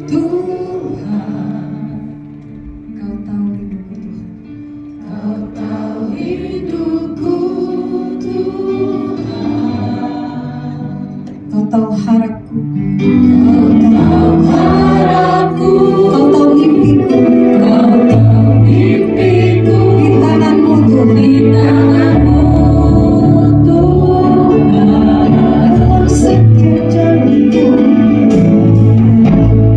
Tuhan, Kau tahu hidupku Tuhan. Kau tahu hidupku Tuhan. Kau tahu harapku. Kau tahu harapku. Kau tahu mimpiku. Kau tahu mimpiku. Di tanganmu Tuhan. Di tanganmu Tuhan. Dalam setiap jalanku.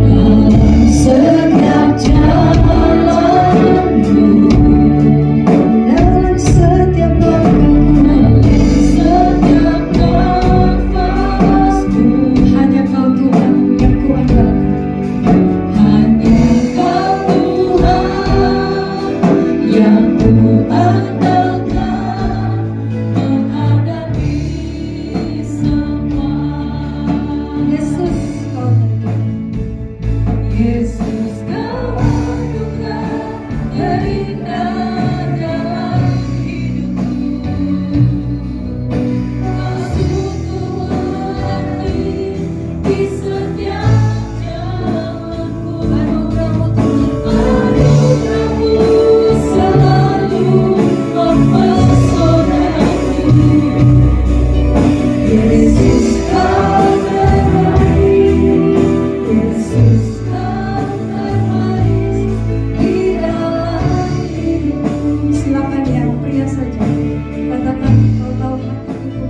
Dalam setiap jalanku. Dalam setiap langkahku. Dalam setiap nafasku. Hanya Kau Tuhan yang kuandalkan. Hanya Kau Tuhan yang kuandalkan menghadapi semua. Yesus, Kau Yesus, Kau anugerah terindah dalam hidupku. Kau sungguh berarti di setiap jalanku. Anugerah-Mu Tuhan, anugerah-Mu selalu mempesonaiku. Yesus, Kau terbaik. Yesus, Kau terbaik di dalam hidupku. Silakan yang pria saja katakan, Kau tahu hatiku.